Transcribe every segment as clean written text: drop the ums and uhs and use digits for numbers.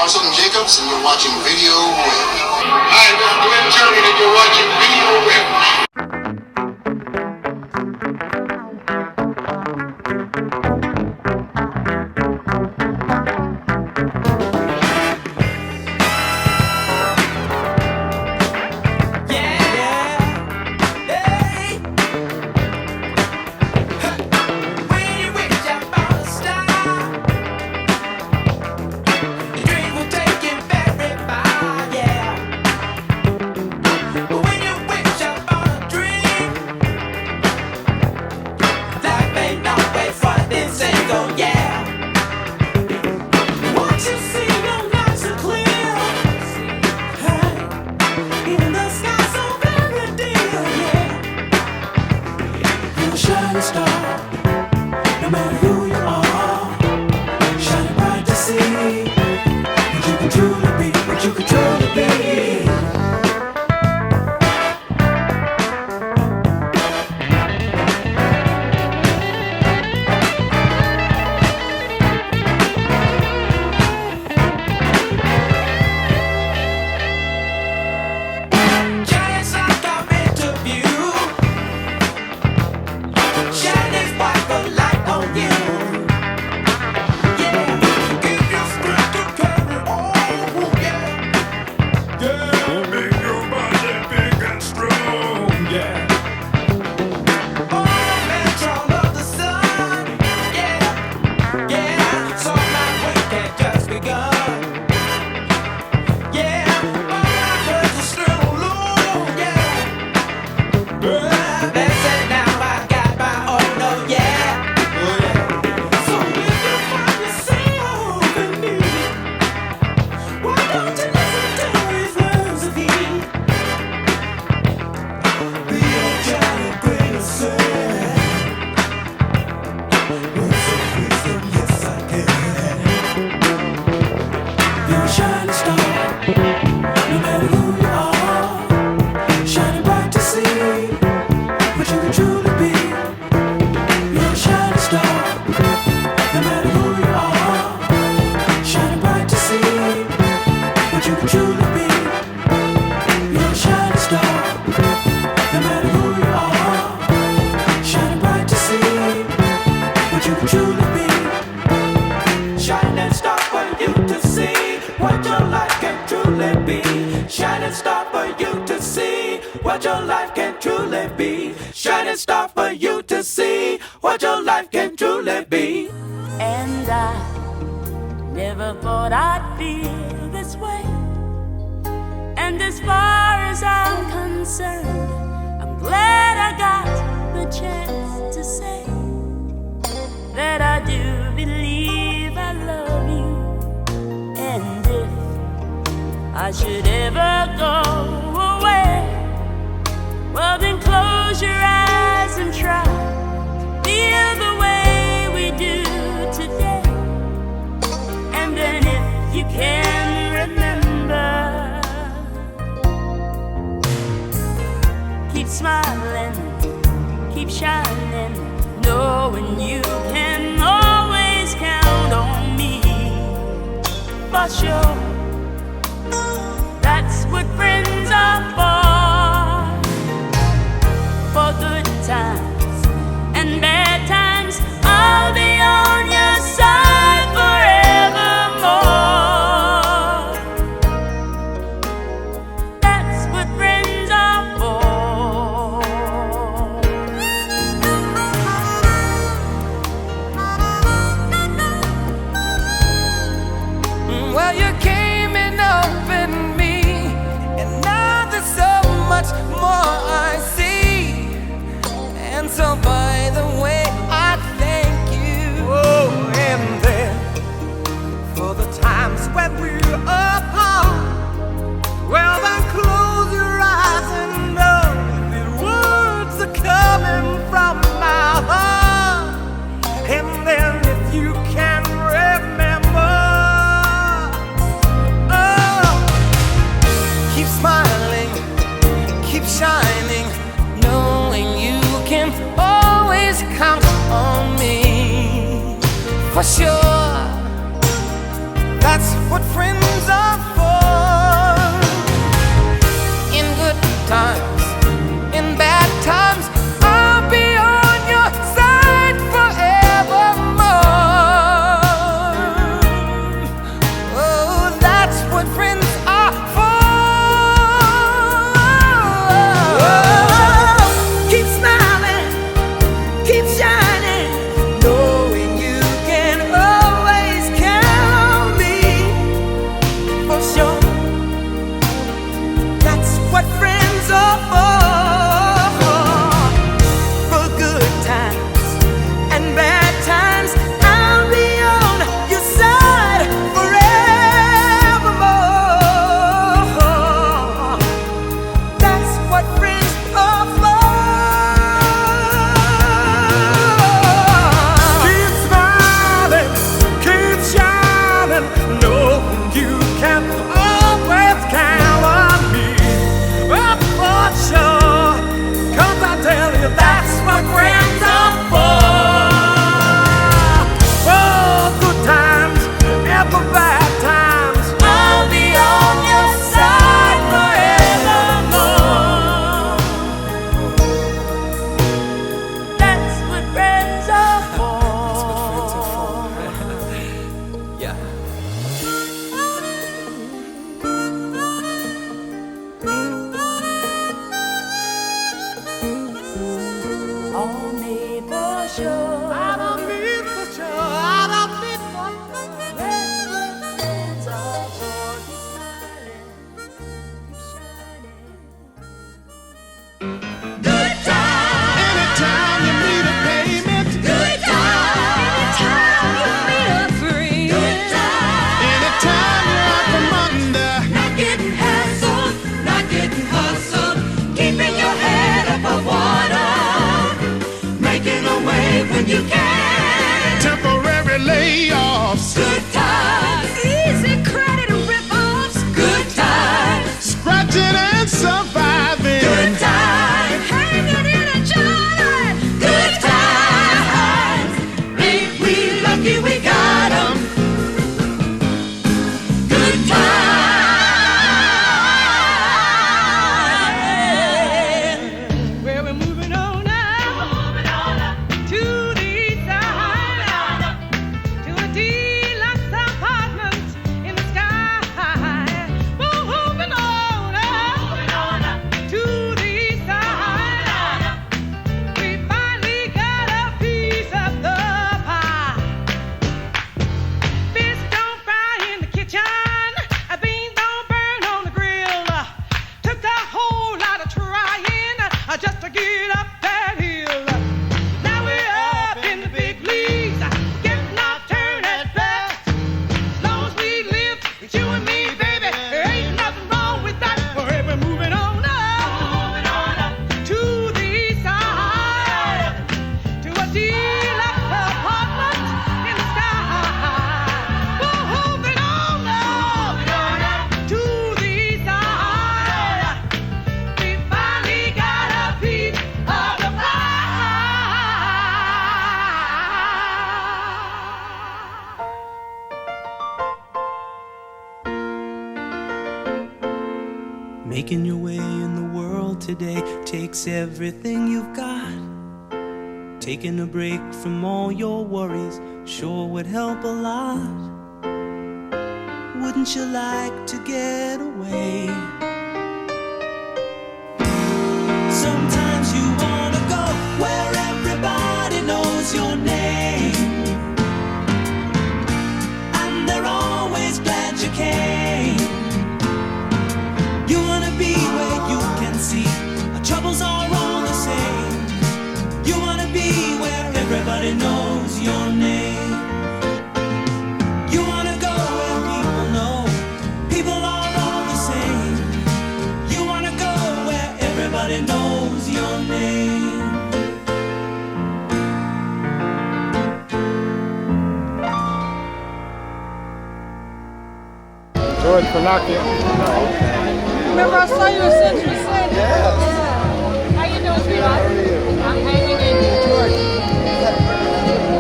Marcel Jacobs, and you're watching VideoWebb. Hi, this is Glynn Turman, and you're watching VideoWebb. Shining star, no matter who you are, shining bright to see what you can truly be, what you can truly be. Giants like I'm into view. Shining spotlight on you. Yeah, give your strength to carry on. Yeah, yeah, make your body big and strong. Yeah. Oh, metron of the sun. Yeah, yeah. So my way can't just begun. Yeah, my curves are still low. Yeah, they say now I got my own. Oh yeah. So if you find yourself in need, why don't you listen to his words of heat? Be a giant greatest sin. Words of wisdom, yes I can. You're a shining star, no matter who you are, shining bright to see what you can truly be. You're a shining star, no matter who you are, shining bright to see what you can truly be. You're a shining star, no matter who you are, shining bright to see what you can truly be. Shining star for you to see what your life can truly be. Shining star for you to see what your life can truly be. Shining star for you to see what your life can truly be. And I never thought I'd feel this way. And as far as I'm concerned, I'm glad I got the chance to say that I do believe I love you. And if I should ever go away, well then close your eyes and try to feel the way we do today. And then if you can remember, keep smiling, keep shining, knowing you can always count on me. For sure, that's what friends are for good times and bad times. I'll be on your side forevermore. That's what friends are for. Well, you came and opened me, and now there's so much more I see. And so, by the way, I thank you. Oh, and then for the times when we're apart, well, then close your eyes and know the words are coming from my heart. And then if you can remember, oh, keep smiling, keep shining, Making your way in the world today takes everything you've got. Taking a break from all your worries sure would help a lot. Wouldn't you like to get away? Sometimes you wanna go where everybody knows your name, and they're always glad you came. You wanna be where you can see our troubles are all the same. You wanna be where everybody knows your name. You wanna go where people know people are all the same. You wanna go where everybody knows your name. George Panaki. Remember I saw you in Century City? Yes. How you doing, sweetheart? I'm hanging in here, George.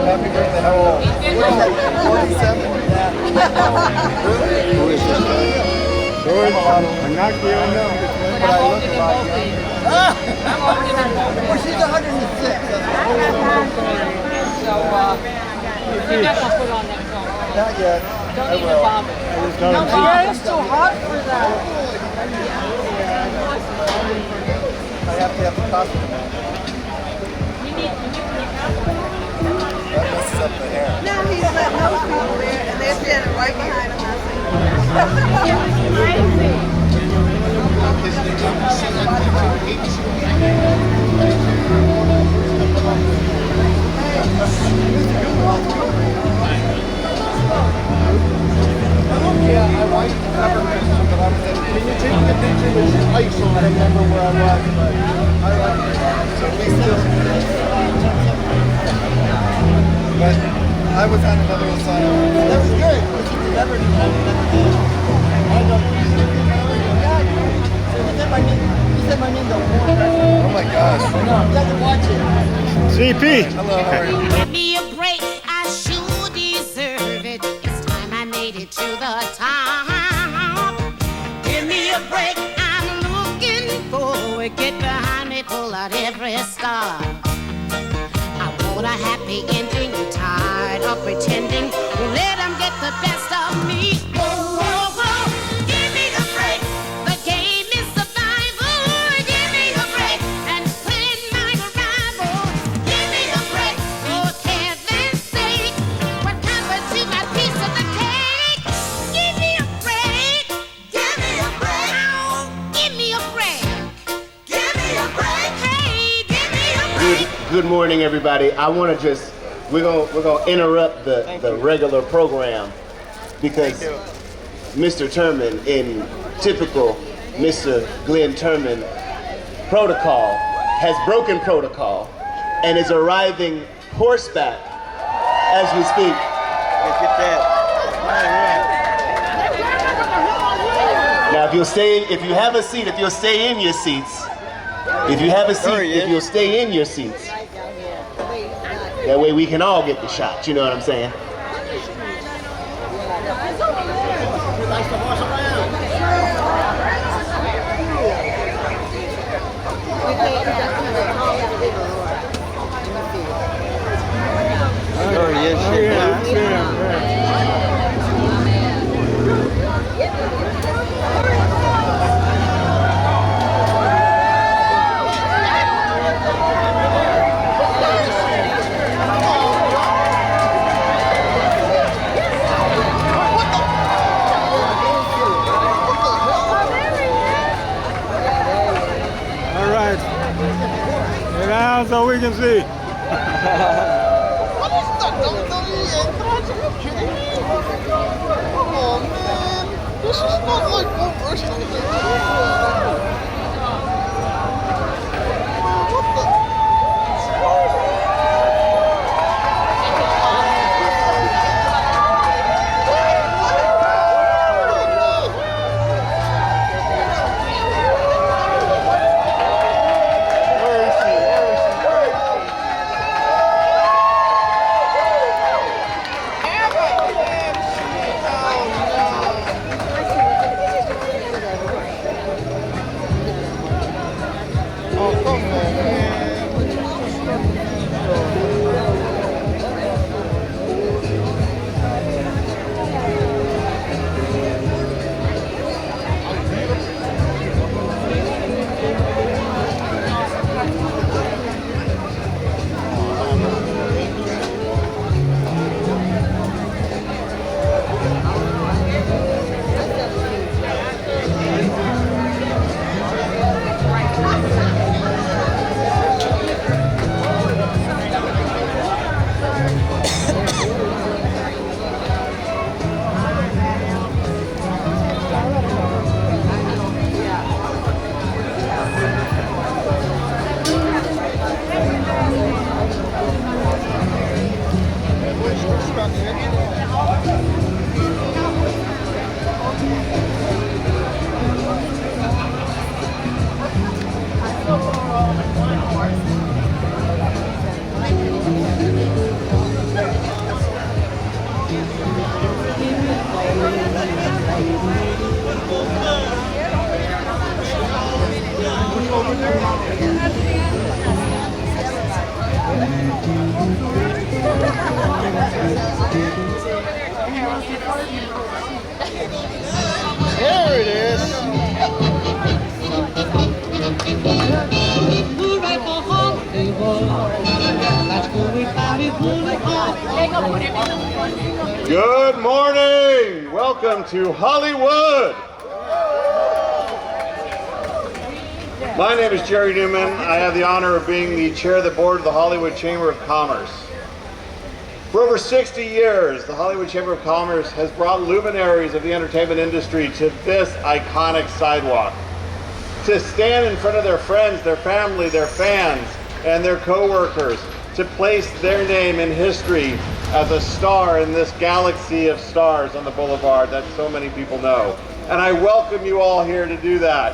Happy birthday. How old? 47. George Panaki, I know. But I'm older than both of you. I'm older than both of you. Well, she's 106. So, you're not going to put on that song. Not yet. Don't even bother. No, it's too hot for that. I have to have the costume on. That messes up the hair. Now he's letting those people there, and they're standing right behind him. Yeah, I like the cover picture, but I was saying, can you take the picture with your ice on? I don't remember where I was, but I like it. So we still. But I was on another assignment. That was good. You never did. I know. He said my name the one. Oh my gosh. No, you have to watch it. CP. Hello, how are you? Give me a break, I sure deserve it. It's time I made it to the top. Give me a break, I'm looking forward. Get behind me, pull out every star. I want a happy ending, tired of pretending. Let them get the best of me. Whoa, whoa, whoa. Give me a break, the game is survival. Give me a break, and plan my arrival. Give me a break, for heaven's sake. What happened to my piece of the cake? Give me a break. Give me a break. Give me a break. Give me a break. Hey, give me a break. Good morning, everybody. I want to just we're gonna interrupt the regular program because Mr. Turman, in typical Mr. Glynn Turman protocol, has broken protocol and is arriving horseback as we speak. Let's get that. Now, if you have a seat, if you'll stay in your seats, if you have a seat, if you'll stay in your seats. That way we can all get the shot, you know what I'm saying? There he is. So we can see. What is that? Are you kidding me? Oh man, this is not like one version of the what the? There it is. Good morning. Welcome to Hollywood. My name is Jerry Newman. I have the honor of being the chair of the board of the Hollywood Chamber of Commerce. For over 60 years, the Hollywood Chamber of Commerce has brought luminaries of the entertainment industry to this iconic sidewalk to stand in front of their friends, their family, their fans, and their co-workers, to place their name in history as a star in this galaxy of stars on the boulevard that so many people know. And I welcome you all here to do that,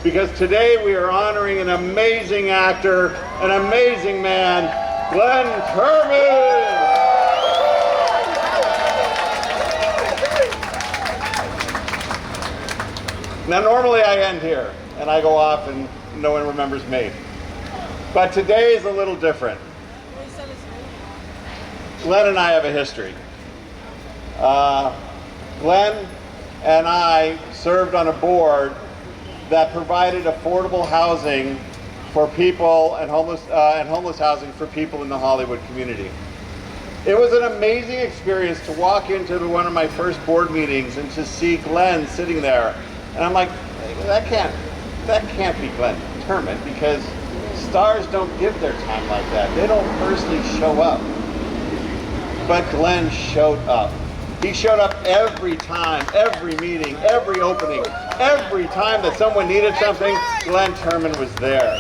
because today we are honoring an amazing actor, an amazing man, Glynn Turman. Now normally I end here and I go off and no one remembers me. But today is a little different. Glenn and I have a history. Glenn and I served on a board that provided affordable housing for people and homeless housing for people in the Hollywood community. It was an amazing experience to walk into one of my first board meetings and to see Glenn sitting there. And I'm like, that can't be Glynn Turman, because stars don't give their time like that. They don't personally show up. But Glenn showed up. He showed up every time, every meeting, every opening, every time that someone needed something, Glynn Turman was there.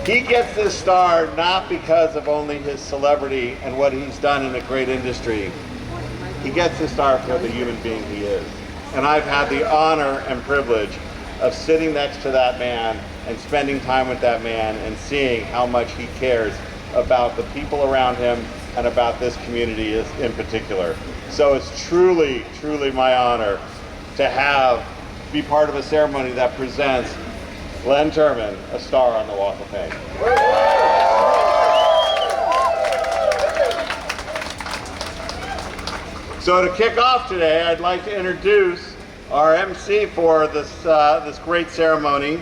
He gets this star not because of only his celebrity and what he's done in a great industry. He gets this star for the human being he is. And I've had the honor and privilege of sitting next to that man and spending time with that man and seeing how much he cares about the people around him and about this community in particular. So it's truly, truly my honor to be part of a ceremony that presents Glynn Turman, a star on the Walk of Fame. So to kick off today, I'd like to introduce our MC for this great ceremony.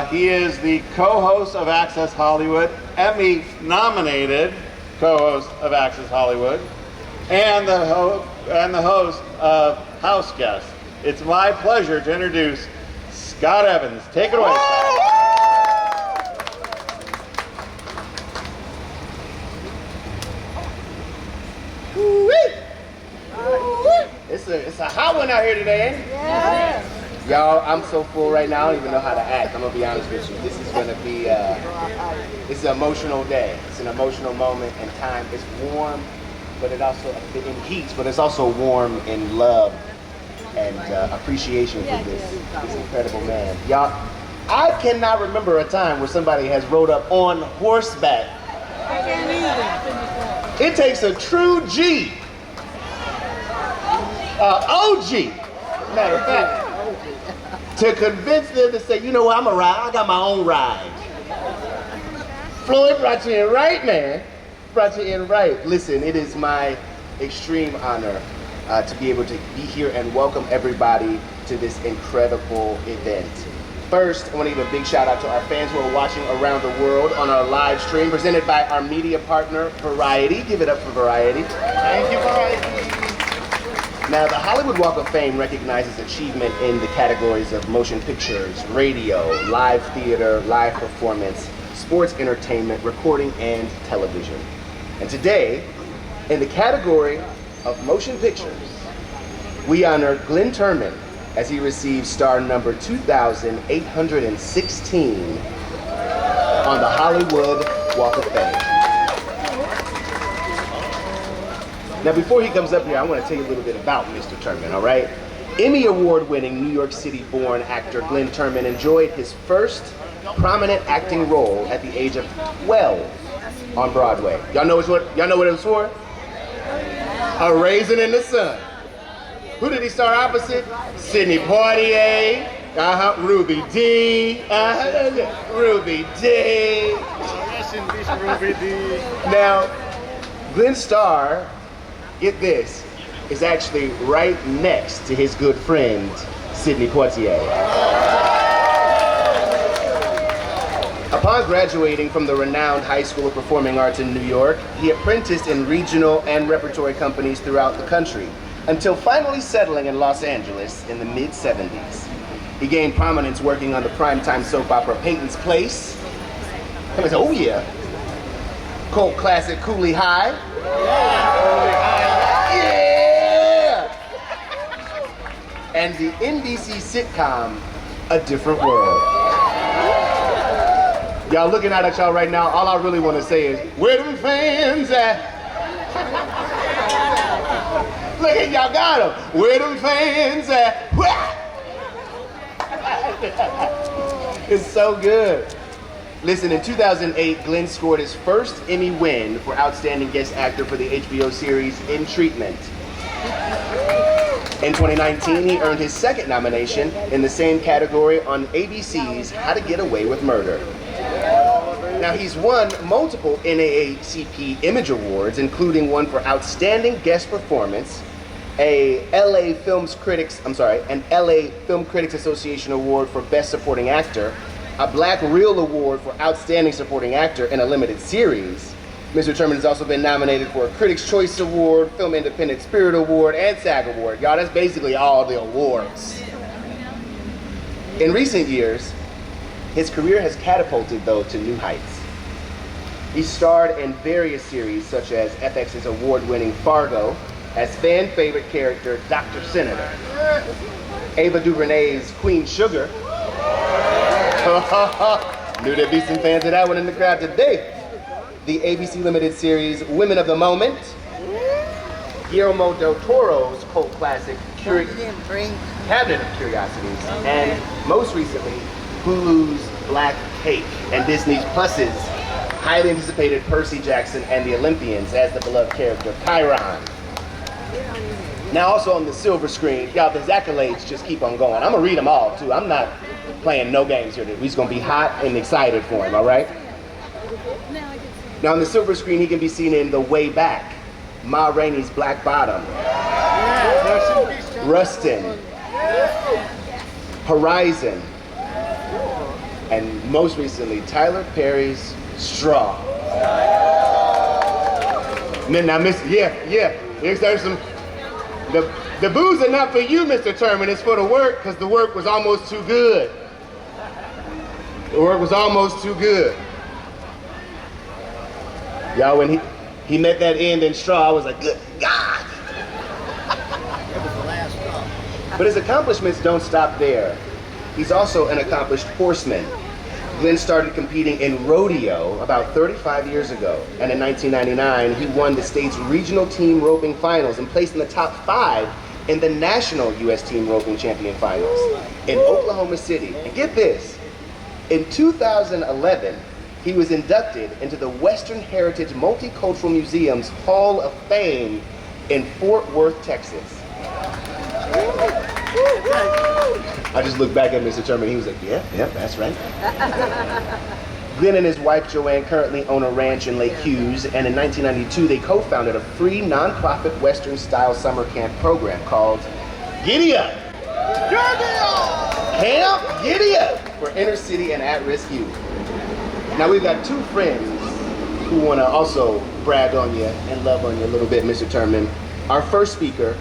He is the co-host of Access Hollywood, Emmy-nominated co-host of Access Hollywood, and the host of House Guest. It's my pleasure to introduce Scott Evans. Take it away, Scott. It's a hot one out here today, ain't it? Yes. Y'all, I'm so full right now, I don't even know how to act. I'm gonna be honest with you. This is gonna be, it's an emotional day. It's an emotional moment in time. It's warm, but it also, in heat, but it's also warm in love and appreciation for this incredible man. Y'all, I cannot remember a time where somebody has rode up on horseback. I can't either. It takes a true G. OG, matter of fact, to convince them to say, you know what, I'm a ride, I got my own ride. Floyd brought you in right, man. Brought you in right. Listen, it is my extreme honor to be able to be here and welcome everybody to this incredible event. First, I want to give a big shout out to our fans who are watching around the world on our live stream presented by our media partner, Variety. Give it up for Variety. Thank you, Variety. Now, the Hollywood Walk of Fame recognizes achievement in the categories of motion pictures, radio, live theater, live performance, sports entertainment, recording, and television. And today, in the category of motion pictures, we honor Glynn Turman as he receives star number 2,816 on the Hollywood Walk of Fame. Now, before he comes up here, I want to tell you a little bit about Mr. Turman, all right? Emmy Award-winning New York City-born actor Glynn Turman enjoyed his first prominent acting role at the age of 12 on Broadway. Y'all know what it was for? A Raisin in the Sun. Who did he star opposite? Sidney Poitier, Ruby D, Ruby D. Ruby D. Now, Glynn star, get this, is actually right next to his good friend, Sidney Poitier. Upon graduating from the renowned High School of Performing Arts in New York, he apprenticed in regional and repertory companies throughout the country, until finally settling in Los Angeles in the mid-70s. He gained prominence working on the primetime soap opera Peyton's Place. I said, oh yeah. Cult classic Cooley High. Yeah! And the NBC sitcom, A Different World. Y'all looking out at y'all right now, all I really want to say is, where them fans at? Look at y'all got them. Where them fans at? It's so good. Listen, in 2008, Glynn scored his first Emmy win for Outstanding Guest Actor for the HBO series In Treatment. In 2019, he earned his second nomination in the same category on ABC's How to Get Away with Murder. Now, he's won multiple NAACP Image Awards, including one for Outstanding Guest Performance, an LA Film Critics Association Award for Best Supporting Actor, a Black Reel Award for Outstanding Supporting Actor in a Limited Series. Mr. Turman has also been nominated for a Critics' Choice Award, Film Independent Spirit Award, and SAG Award. Y'all, that's basically all the awards. In recent years, his career has catapulted, though, to new heights. He starred in various series, such as FX's award-winning Fargo, as fan favorite character Dr. Senator, Ava DuVernay's Queen Sugar. Knew there'd be some fans of that one in the crowd today. The ABC limited series Women of the Moment, Guillermo del Toro's cult classic Cabinet of Curiosities, and most recently Hulu's Black Cake and Disney Plus's highly anticipated Percy Jackson and the Olympians as the beloved character Chiron. Now also on the silver screen, y'all, his accolades just keep on going. I'm gonna read them all too. I'm not playing no games here. We're just gonna be hot and excited for him, all right? Now on the silver screen, he can be seen in The Way Back, Ma Rainey's Black Bottom, Rustin, Horizon, and most recently, Tyler Perry's Straw. Now, there's some, the booze are not for you, Mr. Turman, it's for the work, because the work was almost too good. The work was almost too good. Y'all, when he met that end in Straw, I was like, good God. But his accomplishments don't stop there. He's also an accomplished horseman. Glynn started competing in rodeo about 35 years ago, and in 1999, he won the state's regional team roping finals and placed in the top 5 in the national U.S. team roping champion finals in Oklahoma City. And get this, in 2011, he was inducted into the Western Heritage Multicultural Museum's Hall of Fame in Fort Worth, Texas. I just looked back at Mr. Turman, he was like, yeah, that's right. Glynn and his wife Joanne currently own a ranch in Lake Hughes, and in 1992 they co-founded a free nonprofit Western-style summer camp program called Giddy Up! Camp Giddy Up! For inner city and at-risk youth. Now we've got two friends who want to also brag on you and love on you a little bit, Mr. Turman. Our first speaker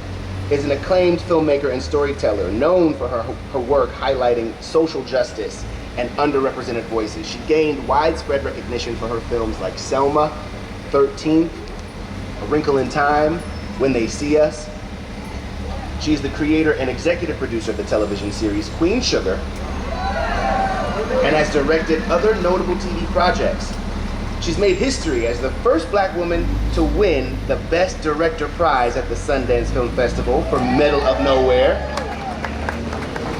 is an acclaimed filmmaker and storyteller known for her work highlighting social justice and underrepresented voices. She gained widespread recognition for her films like Selma, 13th, A Wrinkle in Time, When They See Us. She is the creator and executive producer of the television series Queen Sugar and has directed other notable TV projects. She's made history as the first Black woman to win the Best Director prize at the Sundance Film Festival for Medal of Nowhere.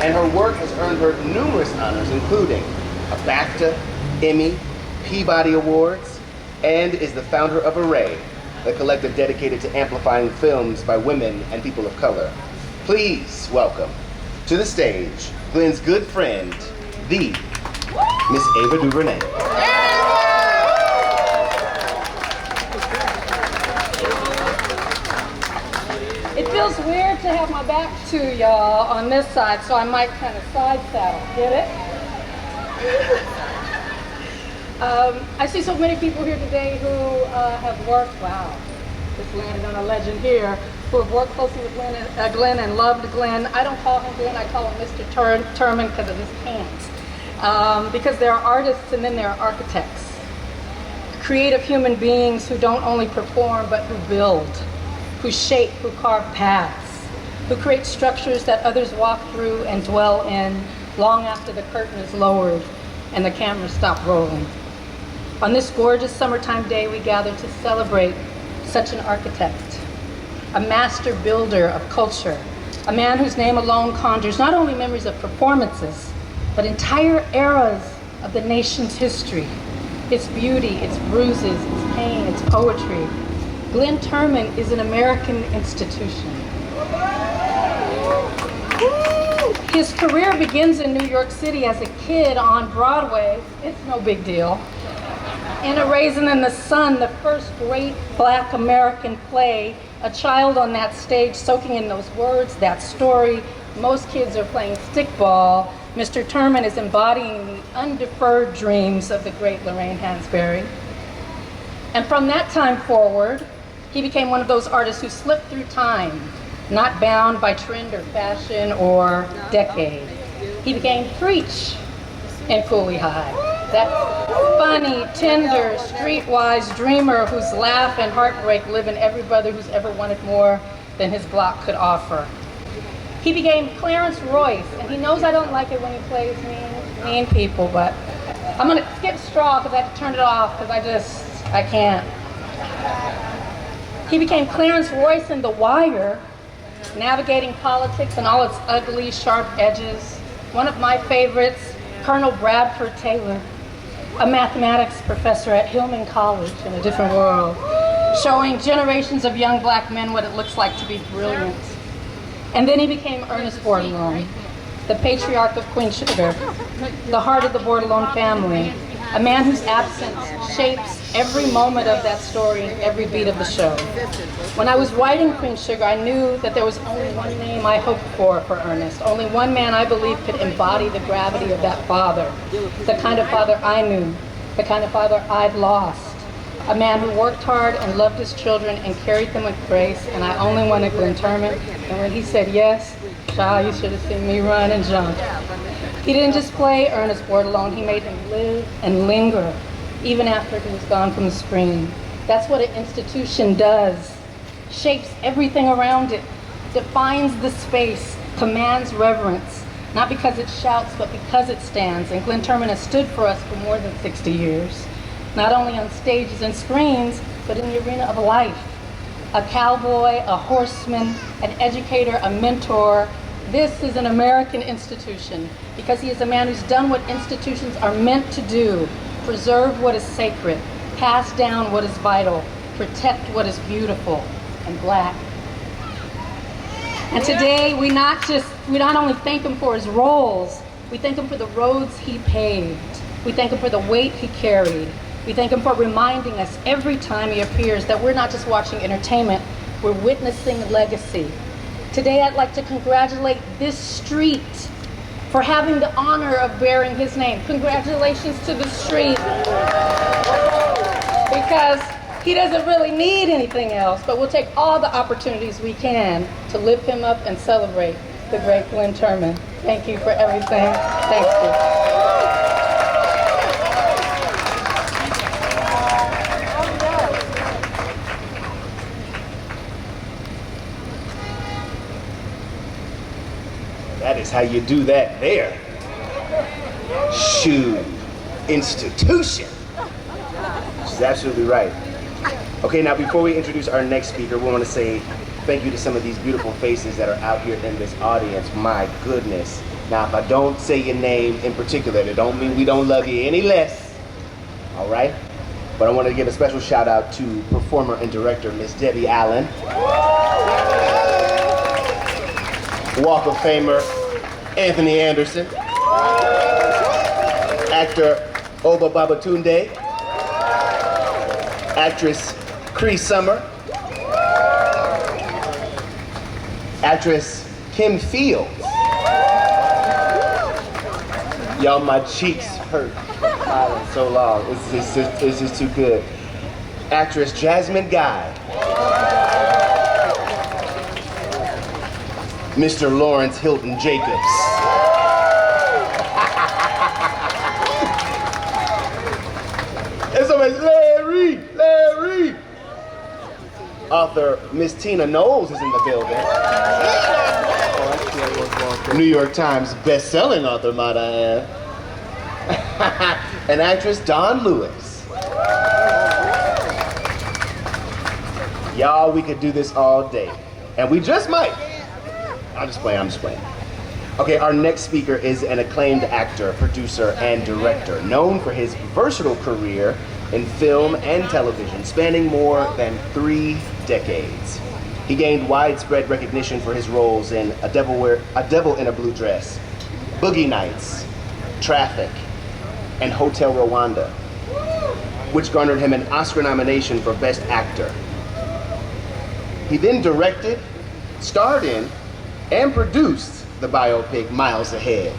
And her work has earned her numerous honors, including a BAFTA, Emmy, Peabody Awards, and is the founder of Array, the collective dedicated to amplifying films by women and people of color. Please welcome to the stage Glynn's good friend, the Miss Ava DuVernay. It feels feels weird to have my back to y'all on this side, so I might kind of side saddle. Get it? I see so many people here today who have worked, wow, just landed on a legend here, who have worked closely with Glynn and loved Glynn. I don't call him Glynn, I call him Mr. Turman because of his hands. Because there are artists and then there are architects. Creative human beings who don't only perform but who build, who shape, who carve paths, who create structures that others walk through and dwell in long after the curtain is lowered and the cameras stop rolling. On this gorgeous summertime day, we gather to celebrate such an architect, a master builder of culture, a man whose name alone conjures not only memories of performances, but entire eras of the nation's history, its beauty, its bruises, its pain, its poetry. Glynn Turman is an American institution. His career begins in New York City as a kid on Broadway. It's no big deal. In A Raisin in the Sun, the first great Black American play, a child on that stage soaking in those words, that story. Most kids are playing stickball. Mr. Turman is embodying the undeferred dreams of the great Lorraine Hansberry. And from that time forward, he became one of those artists who slipped through time, not bound by trend or fashion or decade. He became Preach in Cooley High. That funny, tender, streetwise dreamer whose laugh and heartbreak live in every brother who's ever wanted more than his block could offer. He became Clarence Royce, and he knows I don't like it when he plays mean people, but I'm gonna skip straw because I have to turn it off because I can't. He became Clarence Royce in The Wire, navigating politics and all its ugly, sharp edges. One of my favorites, Colonel Bradford Taylor, a mathematics professor at Hillman College in a different world, showing generations of young Black men what it looks like to be brilliant. And then he became Ernest Bordelon, the patriarch of Queen Sugar, the heart of the Bordelon family, a man whose absence shapes every moment of that story and every beat of the show. When I was writing Queen Sugar, I knew that there was only one name I hoped for Ernest, only one man I believed could embody the gravity of that father, the kind of father I knew, the kind of father I'd lost. A man who worked hard and loved his children and carried them with grace, and I only wanted Glynn Turman. And when he said yes, child, you should have seen me run and jump. He didn't just play Ernest Bordelon, he made him live and linger, even after he was gone from the screen. That's what an institution does. Shapes everything around it, defines the space, commands reverence, not because it shouts, but because it stands. And Glynn Turman has stood for us for more than 60 years. Not only on stages and screens, but in the arena of life. A cowboy, a horseman, an educator, a mentor. This is an American institution because he is a man who's done what institutions are meant to do: preserve what is sacred, pass down what is vital, protect what is beautiful and Black. And today we not only thank him for his roles, we thank him for the roads he paved. We thank him for the weight he carried. We thank him for reminding us every time he appears that we're not just watching entertainment, we're witnessing legacy. Today I'd like to congratulate this street for having the honor of bearing his name. Congratulations to the street. Because he doesn't really need anything else, but we'll take all the opportunities we can to lift him up and celebrate the great Glynn Turman. Thank you for everything. Thank you. That is how you do that there. Shoot. Institution. She's absolutely right. Okay, now before we introduce our next speaker, we want to say thank you to some of these beautiful faces that are out here in this audience. My goodness. Now, if I don't say your name in particular, it don't mean we don't love you any less. All right? But I want to give a special shout out to performer and director, Miss Debbie Allen. Walk of Famer, Anthony Anderson. Actor, Oba Babatunde. Actress, Cree Summer. Actress Kim Fields. Y'all, my cheeks hurt smiling so long. It's just too good. Actress Jasmine Guy. Mr. Lawrence Hilton Jacobs. And somebody, Larry! Author Miss Tina Knowles is in the building. New York Times best-selling author, might I add. And actress Dawn Lewis. Y'all, we could do this all day. And we just might. I'm just playing. Okay, our next speaker is an acclaimed actor, producer, and director, known for his versatile career in film and television, spanning more than 3 decades. He gained widespread recognition for his roles in A Devil in a Blue Dress, Boogie Nights, Traffic, and Hotel Rwanda, which garnered him an Oscar nomination for Best Actor. He then directed, starred in, and produced the biopic Miles Ahead.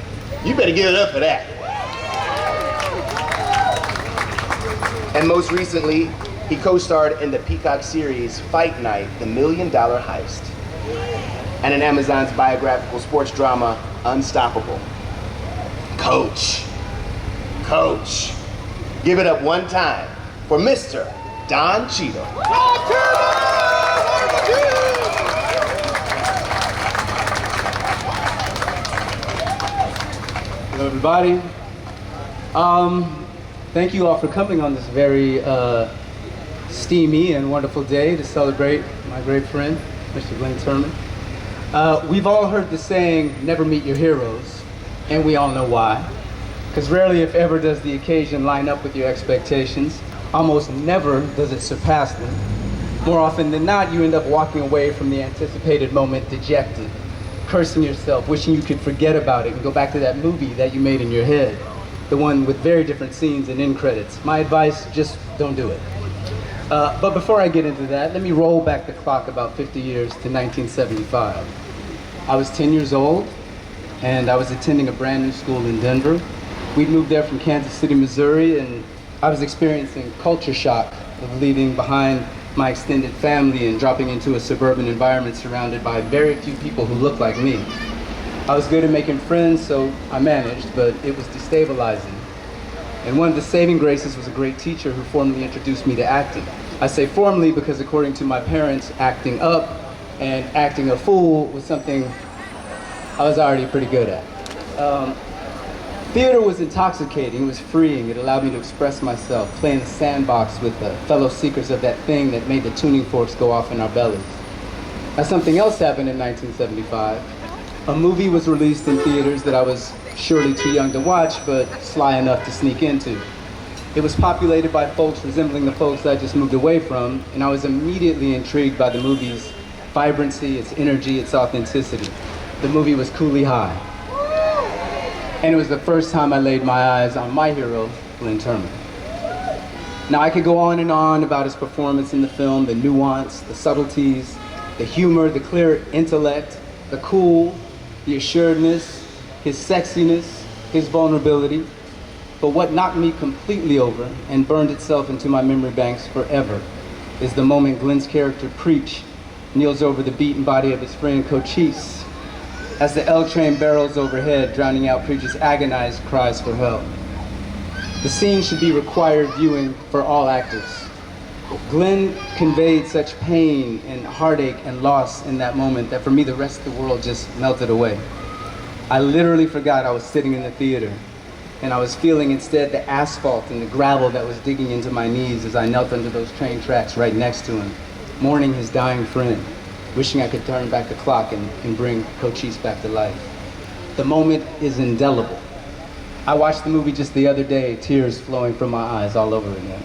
You better give it up for that. And most recently, he co-starred in the Peacock series Fight Night, The $1 Million Heist, and in Amazon's biographical sports drama, Unstoppable. Coach. Give it up one time for Mr. Don Cheadle. Hello, everybody. Thank you all for coming on this very steamy and wonderful day to celebrate my great friend, Mr. Glynn Turman. We've all heard the saying, never meet your heroes, and we all know why. Because rarely, if ever, does the occasion line up with your expectations. Almost never does it surpass them. More often than not, you end up walking away from the anticipated moment dejected, cursing yourself, wishing you could forget about it and go back to that movie that you made in your head, the one with very different scenes and end credits. My advice, just don't do it. But before I get into that, let me roll back the clock about 50 years to 1975. I was 10 years old, and I was attending a brand new school in Denver. We'd moved there from Kansas City, Missouri, and I was experiencing culture shock of leaving behind my extended family and dropping into a suburban environment surrounded by very few people who looked like me. I was good at making friends, so I managed, but it was destabilizing. And one of the saving graces was a great teacher who formally introduced me to acting. I say formally because according to my parents, acting up and acting a fool was something I was already pretty good at. Theater was intoxicating, it was freeing, it allowed me to express myself, play in the sandbox with the fellow seekers of that thing that made the tuning forks go off in our bellies. Now something else happened in 1975. A movie was released in theaters that I was surely too young to watch, but sly enough to sneak into. It was populated by folks resembling the folks I just moved away from, and I was immediately intrigued by the movie's vibrancy, its energy, its authenticity. The movie was Cooley High. And it was the first time I laid my eyes on my hero, Glynn Turman. Now I could go on and on about his performance in the film, the nuance, the subtleties, the humor, the clear intellect, the cool, the assuredness, his sexiness, his vulnerability. But what knocked me completely over and burned itself into my memory banks forever is the moment Glynn's character, Preach, kneels over the beaten body of his friend Cochise as the L train barrels overhead, drowning out Preach's agonized cries for help. The scene should be required viewing for all actors. Glynn conveyed such pain and heartache and loss in that moment that for me the rest of the world just melted away. I literally forgot I was sitting in the theater, and I was feeling instead the asphalt and the gravel that was digging into my knees as I knelt under those train tracks right next to him, mourning his dying friend, wishing I could turn back the clock and bring Cochise back to life. The moment is indelible. I watched the movie just the other day, tears flowing from my eyes all over again.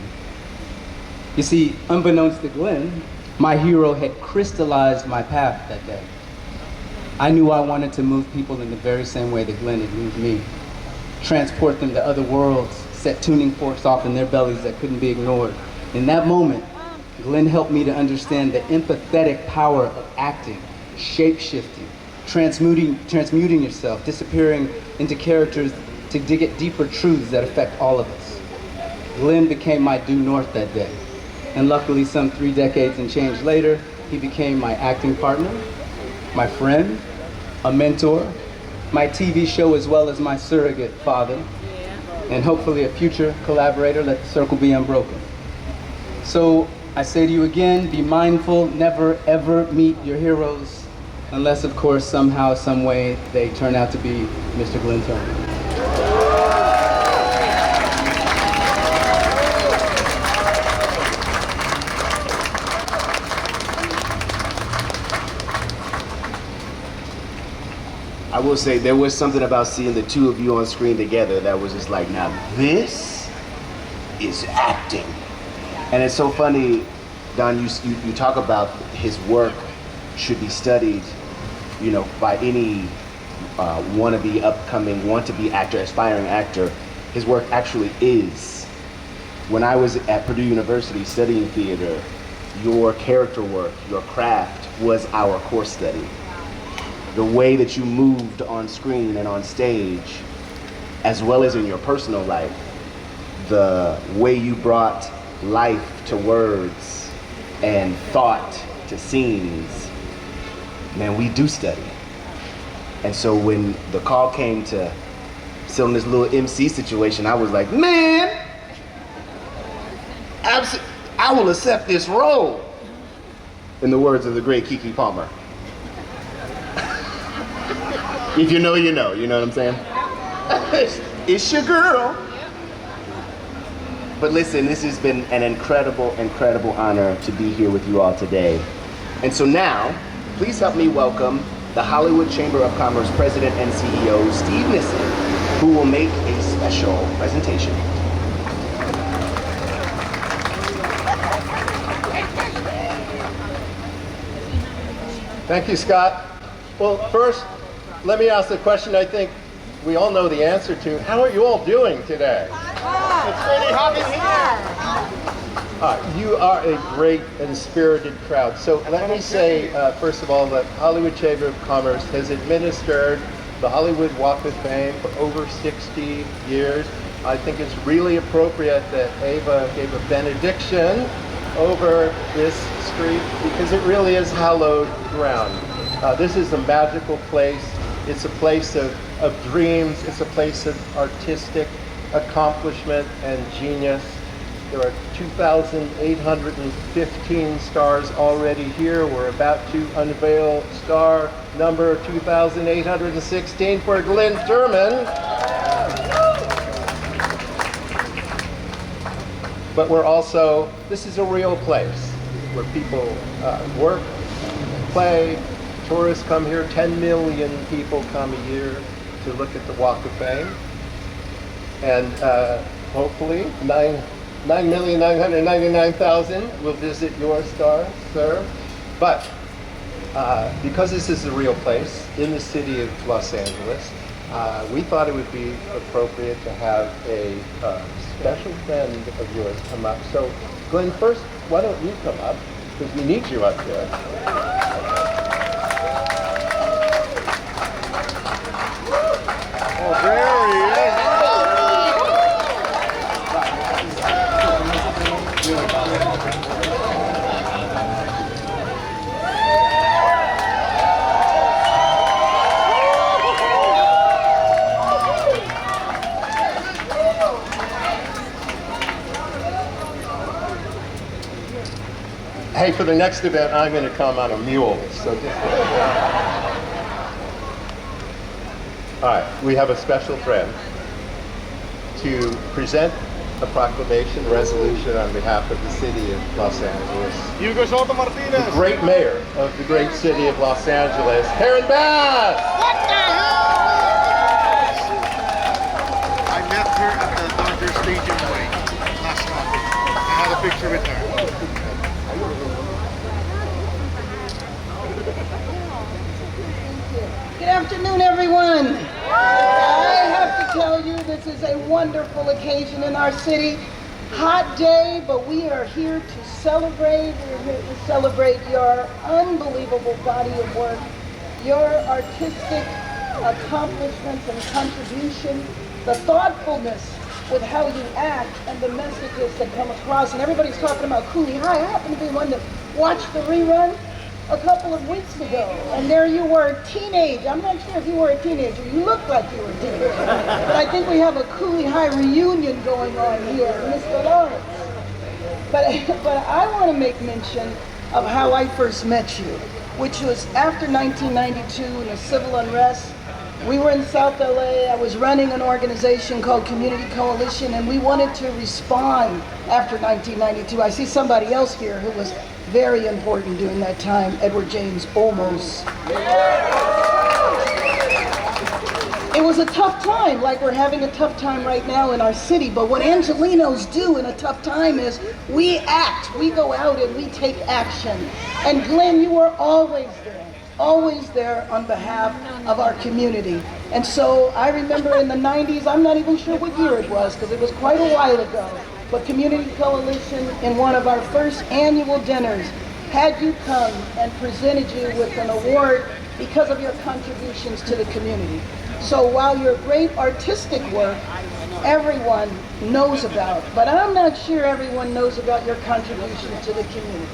You see, unbeknownst to Glynn, my hero had crystallized my path that day. I knew I wanted to move people in the very same way that Glynn had moved me. Transport them to other worlds, set tuning forks off in their bellies that couldn't be ignored. In that moment, Glynn helped me to understand the empathetic power of acting shape-shifting, transmuting yourself, disappearing into characters to get deeper truths that affect all of us. Glynn became my due north that day. And luckily, some 3 decades and change later, he became my acting partner, my friend, a mentor, my TV show, as well as my surrogate father, and hopefully a future collaborator. Let the circle be unbroken. So I say to you again, be mindful, never ever meet your heroes, unless of course somehow, some way they turn out to be Mr. Glynn Turman. I will say there was something about seeing the two of you on screen together that was just like, now this is acting. And it's so funny, Don, you talk about his work should be studied, you know, by any wannabe upcoming, want-to-be actor, aspiring actor. His work actually is. When I was at Purdue University studying theater, your character work, your craft was our course study. The way that you moved on screen and on stage, as well as in your personal life, the way you brought life to words and thought to scenes, man, we do study. And so when the call came to sit on this little MC situation, I was like, man, I will accept this role. In the words of the great Keke Palmer. If you know, you know. You know what I'm saying? It's your girl. But listen, this has been an incredible, incredible honor to be here with you all today. And so now, please help me welcome the Hollywood Chamber of Commerce President and CEO, Steve Nissen, who will make a special presentation. Thank you, Scott. Well, first, let me ask the question I think we all know the answer to. How are you all doing today? It's pretty hot in here. You are a great and spirited crowd. So let me say, first of all, that Hollywood Chamber of Commerce has administered the Hollywood Walk of Fame for over 60 years. I think it's really appropriate that Ava gave a benediction over this street because it really is hallowed ground. This is a magical place. It's a place of dreams. It's a place of artistic accomplishment and genius. There are 2,815 stars already here. We're about to unveil star number 2,816 for Glynn Turman. But we're also, this is a real place where people work, play, tourists come here. 10 million people come a year to look at the Walk of Fame. And hopefully 9,999,000 will visit your star, sir. But because this is a real place in the city of Los Angeles, we thought it would be appropriate to have a special friend of yours come up. So, Glynn, first, why don't you come up? Because we need you up there. Oh, there he is. Hey, for the next event, I'm going to come on a mule. So just all right, we have a special friend to present a proclamation resolution on behalf of the city of Los Angeles. Hugo Soto Martinez. The great mayor of the great city of Los Angeles, Karen Bass. What the hell? I met her at the Dodger Stadium last month. I had a picture with her. Good afternoon, everyone. I have to tell you, this is a wonderful occasion in our city. hot day, but we are here to celebrate. We're here to celebrate your unbelievable body of work, your artistic accomplishments and contribution, the thoughtfulness with how you act and the messages that come across. And everybody's talking about Cooley High. I happen to be one that watched the rerun a couple of weeks ago, and there you were, teenage. I'm not sure if you were a teenager. You looked like you were a teenager. But I think we have a Cooley High reunion going on here, Mr. Lawrence. But I want to make mention of how I first met you, which was after 1992 in the civil unrest. We were in South LA. I was running an organization called Community Coalition, and we wanted to respond after 1992. I see somebody else here who was very important during that time, Edward James Olmos. It was a tough time, like we're having a tough time right now in our city, but what Angelenos do in a tough time is we act, we go out and we take action. And Glynn, you were always there on behalf of our community. And so I remember in the 90s, I'm not even sure what year it was, because it was quite a while ago, but Community Coalition in one of our first annual dinners had you come and presented you with an award because of your contributions to the community. So while your great artistic work, everyone knows about, but I'm not sure everyone knows about your contribution to the community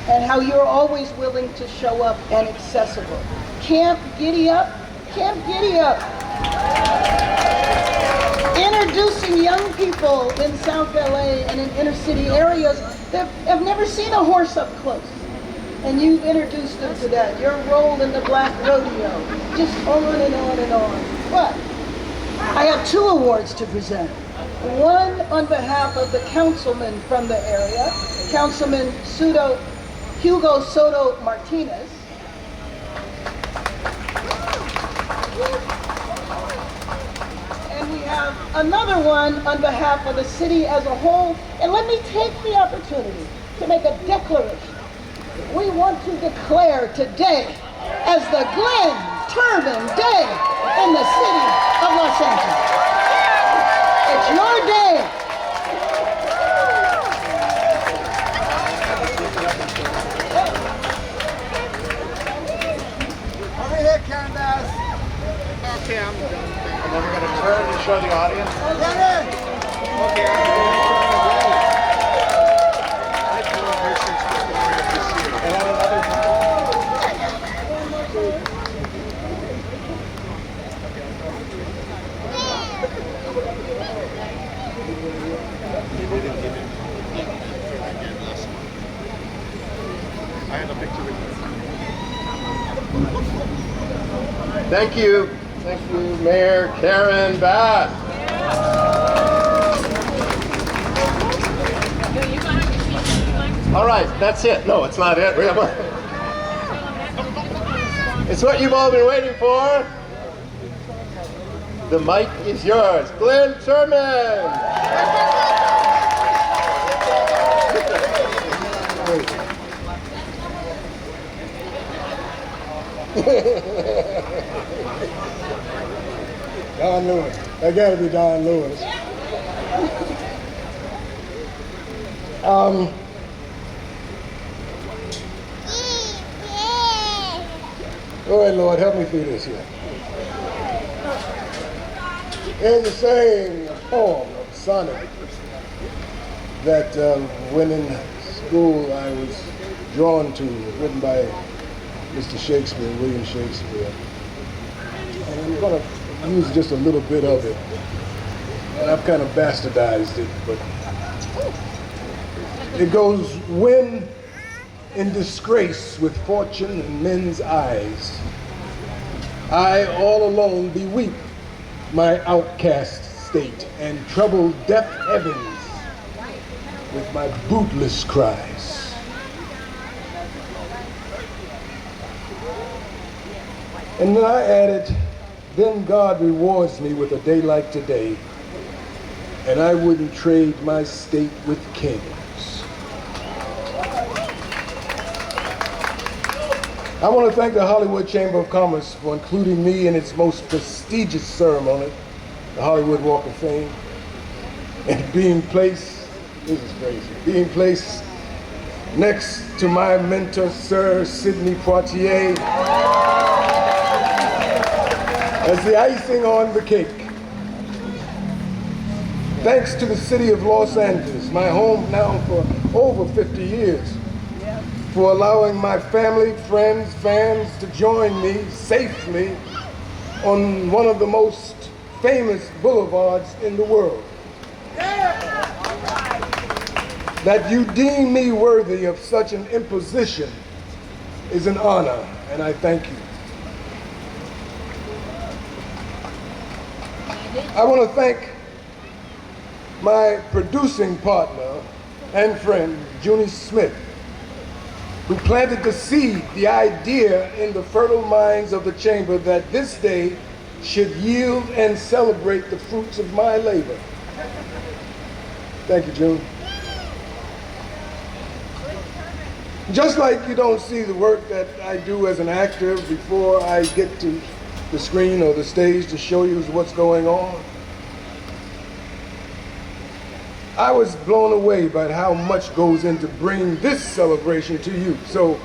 and how you're always willing to show up and accessible. Camp Giddy Up, Camp Giddy Up. Introducing young people in South LA and in inner city areas that have never seen a horse up close. And you've introduced them to that. Your role in the Black Rodeo, just on and on and on. But I have 2 awards to present. One on behalf of the councilman from the area, Councilman Hugo Soto Martinez. And we have another one on behalf of the city as a whole. And let me take the opportunity to make a declaration. We want to declare today as the Glynn Turman Day in the city of Los Angeles. It's your day. Over here, Candace. Okay, I'm done. And then we're going to turn and show the audience. Okay. And then another. I had a picture with you. Thank you. Thank you, Mayor Karen Bass. All right, that's it. No, it's not it. It's what you've all been waiting for. The mic is yours. Glynn Turman. Don Lewis. That gotta be Don Lewis. Go ahead, Lord, help me through this here. There's a saying, a poem, a sonnet, that when in school I was drawn to, written by Mr. Shakespeare, William Shakespeare. And I'm going to use just a little bit of it. And I've kind of bastardized it, but it goes, when in disgrace with fortune and men's eyes, I all alone beweep my outcast state and trouble deaf heavens with my bootless cries. And then I added, then God rewards me with a day like today, and I wouldn't trade my state with kings. I want to thank the Hollywood Chamber of Commerce for including me in its most prestigious ceremony, the Hollywood Walk of Fame, and being placed This is crazy. Being placed next to my mentor, Sir Sidney Poitier, as the icing on the cake. Thanks to the city of Los Angeles, my home now for over 50 years, for allowing my family, friends, fans to join me safely on one of the most famous boulevards in the world. That you deem me worthy of such an imposition is an honor, and I thank you. I want to thank my producing partner and friend, Junie Smith, who planted the seed, the idea in the fertile minds of the chamber that this day should yield and celebrate the fruits of my labor. Thank you, June. Just like you don't see the work that I do as an actor before I get to the screen or the stage to show you what's going on, I was blown away by how much goes into bringing this celebration to you. So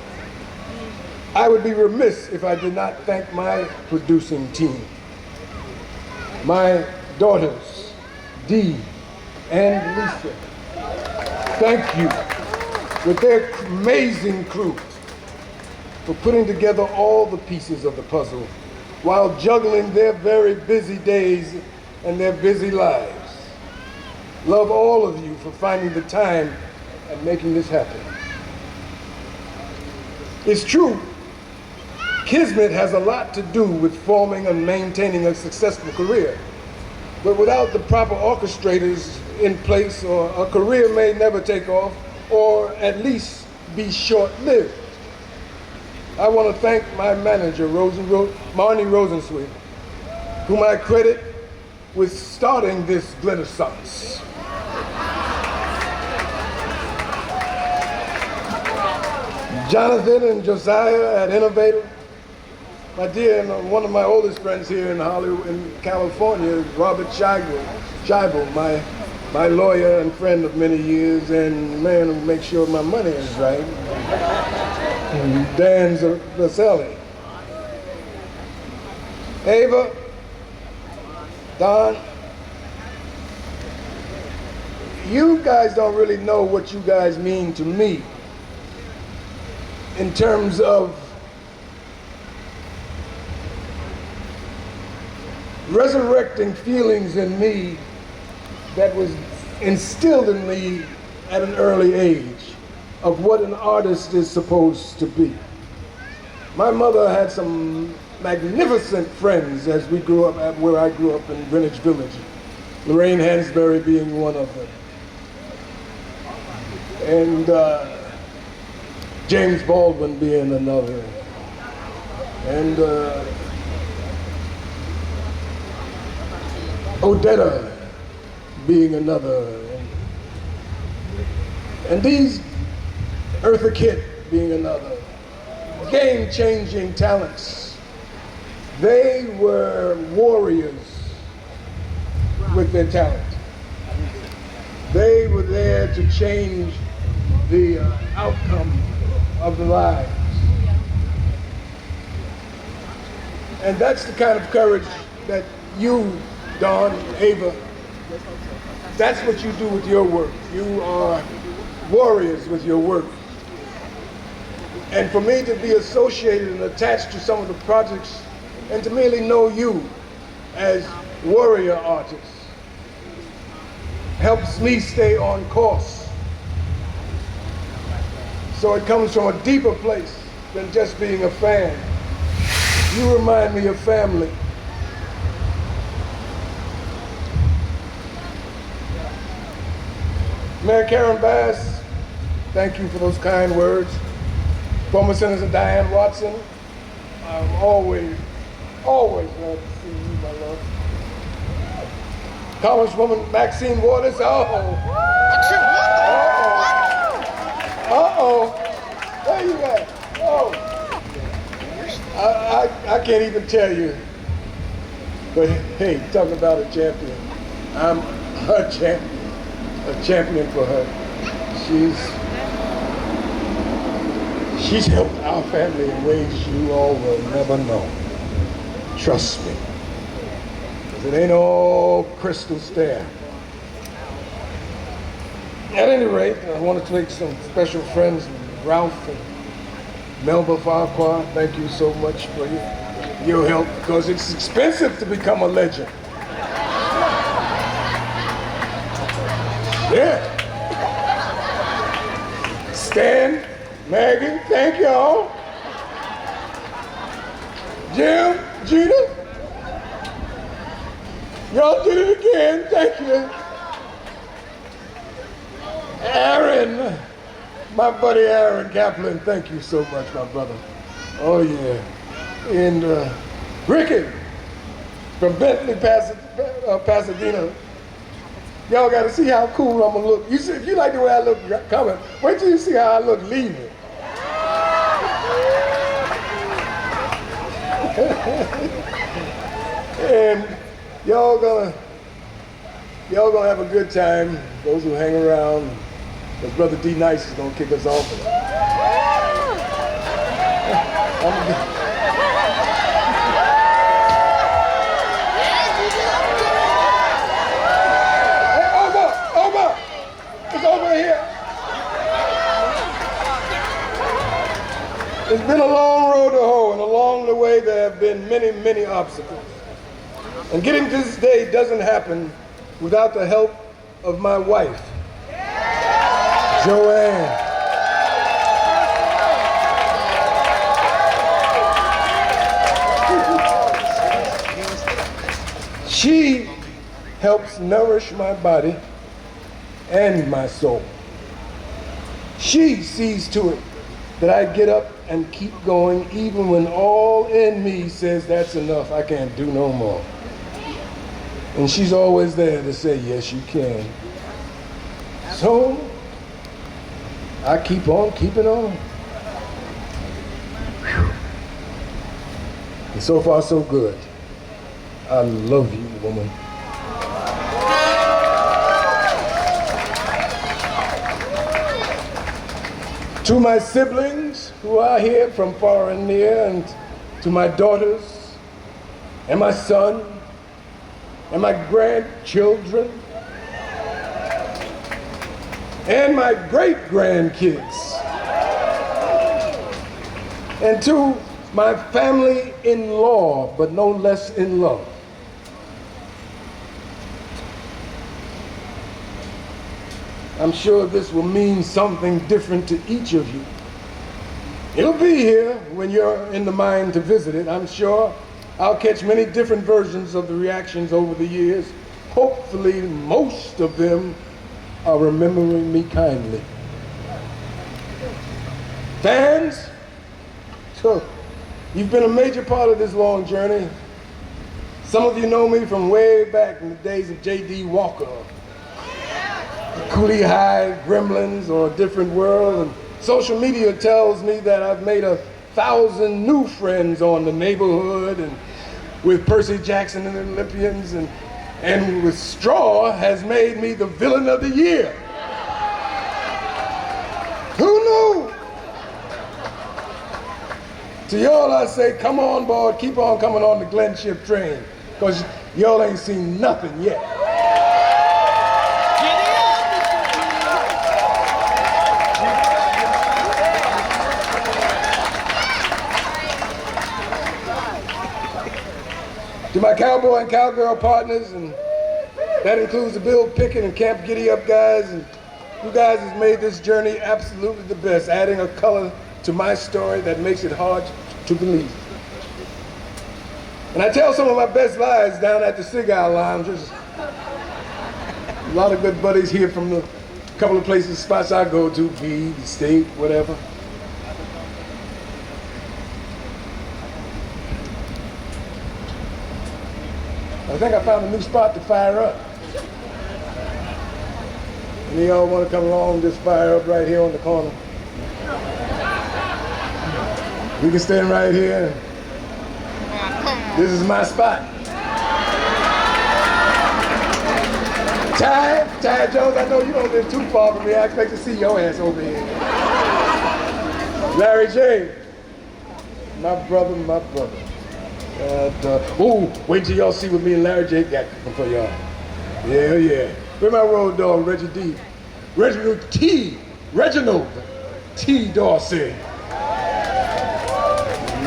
I would be remiss if I did not thank my producing team. My daughters, Dee and Lisa. Thank you, with their amazing crew, for putting together all the pieces of the puzzle while juggling their very busy days and their busy lives. Love all of you for finding the time and making this happen. It's true, Kismet has a lot to do with forming and maintaining a successful career. But without the proper orchestrators in place, or a career may never take off, or at least be short-lived. I want to thank my manager, Marnie Rosensweet, whom I credit with starting this Renaissance. Jonathan and Josiah at Innovator. My dear, and one of my oldest friends here in Hollywood, in California, is Robert Scheibel, my lawyer and friend of many years, and the man who makes sure my money is right. And Dan Vaselli. Ava, Don, you guys don't really know what you guys mean to me in terms of resurrecting feelings in me that was instilled in me at an early age of what an artist is supposed to be. My mother had some magnificent friends as we grew up at where I grew up in Greenwich Village, Lorraine Hansberry being one of them. And James Baldwin being another. And Odetta being another. And these Eartha Kitt being another. Game-changing talents. They were warriors with their talent. They were there to change the outcome of the lives. And that's the kind of courage that you, Dawn, Ava, that's what you do with your work. You are warriors with your work. And for me to be associated and attached to some of the projects and to merely know you as warrior artists helps me stay on course. So it comes from a deeper place than just being a fan. You remind me of family. Mayor Karen Bass, thank you for those kind words. Former Senator Diane Watson, I'm always glad to see you, my love. Congresswoman Maxine Waters, where you at? Oh, I can't even tell you. But hey, talking about a champion, I'm a champion. a champion for her. She's helped our family in ways you all will never know. Trust me. 'Cause it ain't all crystal stair. At any rate, I want to make some special friends with Ralph and Melba Farquhar. Thank you so much for your help, because it's expensive to become a legend. Yeah. Stan, Maggie, thank y'all. Jim, Gina, y'all did it again, thank you. Aaron, my buddy Aaron Kaplan, thank you so much, my brother. Oh yeah. And Ricky from Bentley, Pasadena. Y'all got to see how cool I'm gonna look. You see, if you like the way I look coming, wait till you see how I look leaving. And y'all gonna have a good time. Those who hang around. Because Brother D Nice is gonna kick us off. It's been a long road to hoe, and along the way there have been many, many obstacles. And getting to this day doesn't happen without the help of my wife, Joanne. She helps nourish my body and my soul. She sees to it that I get up and keep going even when all in me says that's enough, I can't do no more. And she's always there to say, yes, you can. So, I keep on keeping on. Whew. And so far, so good. I love you, woman. To my siblings who are here from far and near, and to my daughters, and my son, and my grandchildren, and my great-grandkids, and to my family-in-law, but no less in love. I'm sure this will mean something different to each of you. It'll be here when you're in the mind to visit it. I'm sure I'll catch many different versions of the reactions over the years. Hopefully, most of them are remembering me kindly. Fans, so you've been a major part of this long journey. Some of you know me from way back in the days of J.D. Walker, Cooley High, Gremlins, or A Different World. And social media tells me that I've made 1,000 new friends on The Neighborhood, and with Percy Jackson and the Olympians, and with Straw has made me the villain of the year. Who knew? To y'all I say, come on board, keep on coming on the Glenn ship train, because y'all ain't seen nothing yet. To my cowboy and cowgirl partners, and that includes the Bill Pickett and Camp Giddy Up guys, and you guys have made this journey absolutely the best, adding a color to my story that makes it hard to believe. And I tell some of my best lies down at the Cigar Lounge. There's a lot of good buddies here from the couple of places, spots I go to, the state, whatever. I think I found a new spot to fire up. Any of y'all want to come along, just fire up right here on the corner. We can stand right here. This is my spot. Ty Jones, I know you don't live too far from me. I expect to see your ass over here. Larry J. My brother, my brother. Wait till y'all see what me and Larry J got for y'all. Yeah, yeah. Where my road dog, Reggie D? Reginald T. Dorsey.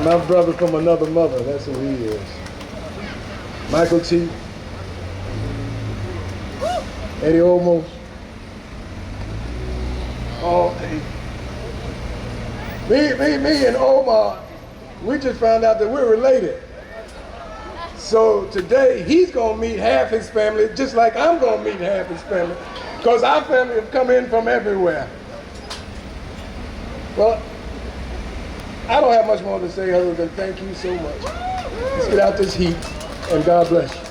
My brother from another mother, that's who he is. Michael T. Eddie Olmos. Oh, me and Omar, we just found out that we're related. So today, he's gonna meet half his family, just like I'm gonna meet half his family, because our family have come in from everywhere. Well, I don't have much more to say other than thank you so much. Let's get out this heat, and God bless you.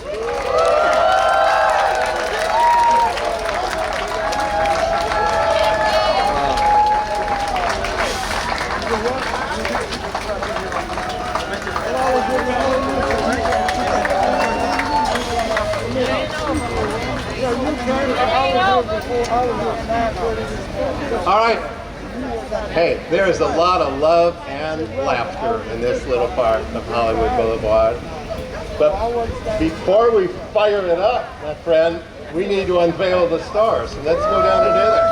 All right. Hey, there is a lot of love and laughter in this little part of Hollywood Boulevard. But before we fire it up, my friend, we need to unveil the stars. So let's go down to dinner.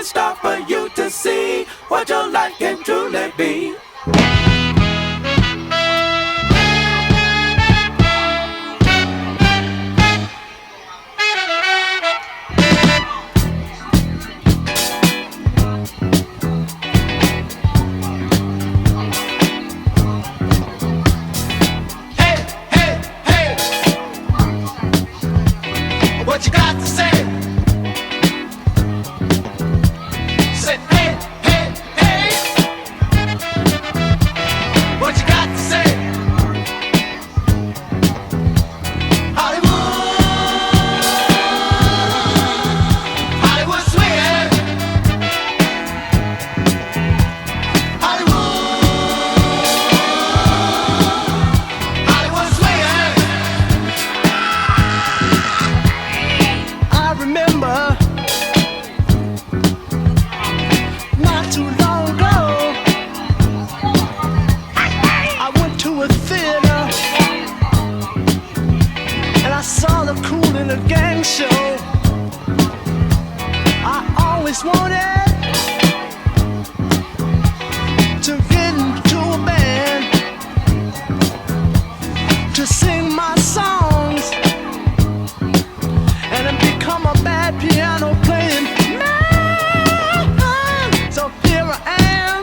star for you to see what your life can truly be. What you got to say? Say, hey, hey, hey. What you got to say? Hollywood, Hollywood swinging. Hollywood, Hollywood swinging. I remember not too long ago, I went to a theater and I saw the Kool and the Gang show. I always wanted to get into a band to sing my songs and then become a bad piano playing man. So here I am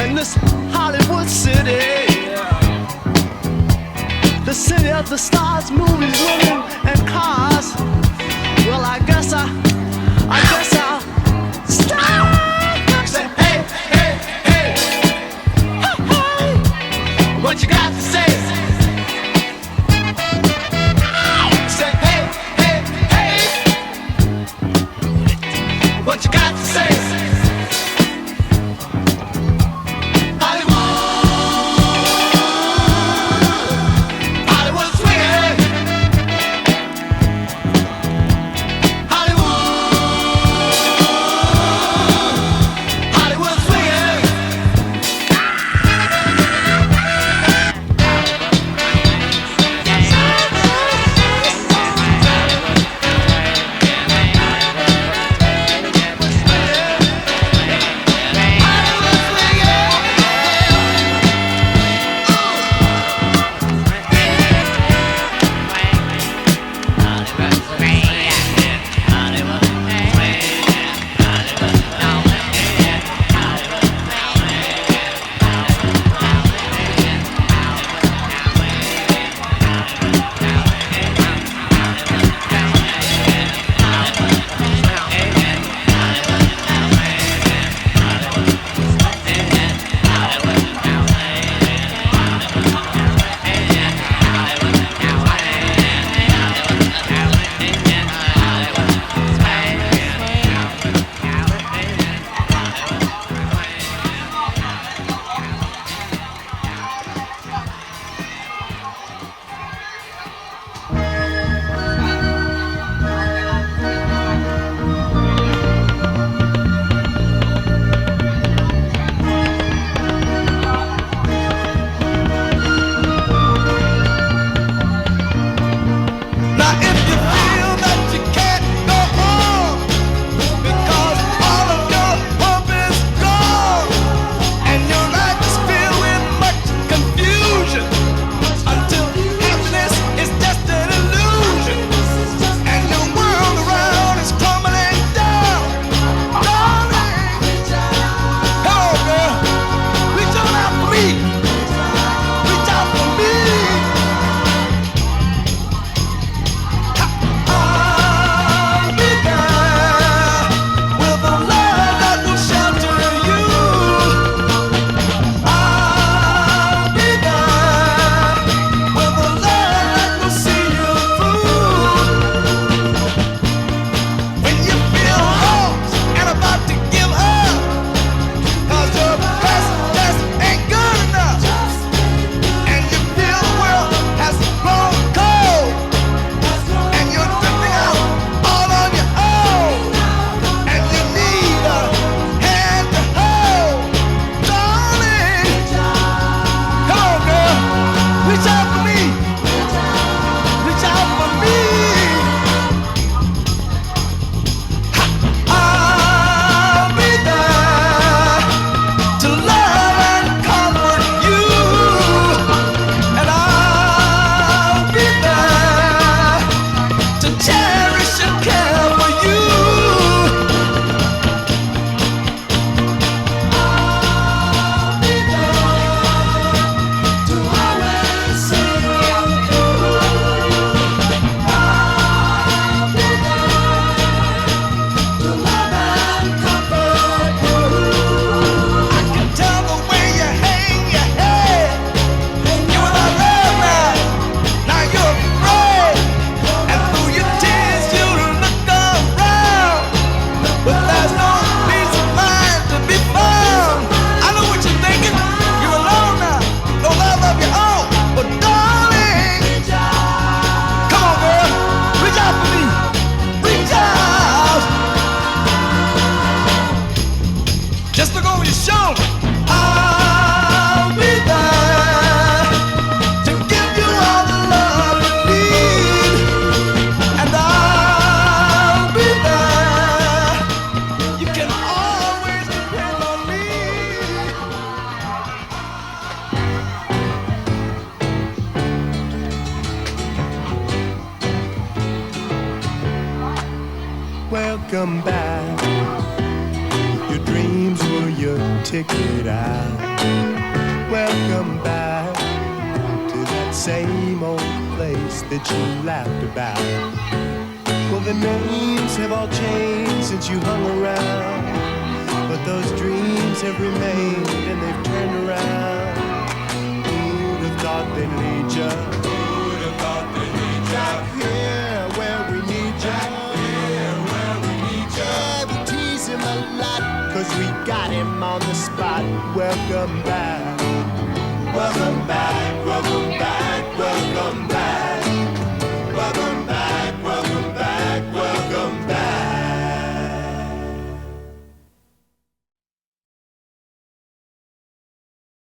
in this Hollywood city, the city of the stars, movies, women, and cars. Well, I guess I'll stop. Say, hey, hey, hey, hey, hey. What you got to say? Say, hey, hey, hey. What you got to say? Hollywood, Hollywood swinging. Hollywood, welcome back. Your dreams were your ticket out. Welcome back to that same old place that you laughed about. Well, the names have all changed since you hung around, but those dreams have remained and they've turned around. Who'd have thought they'd lead ya? Who'd have thought they'd lead ya? Back here where we need ya. Back here where we need ya. Yeah, we tease him a lot, 'cause we got him on the spot. Welcome back. Welcome back, welcome back, welcome back.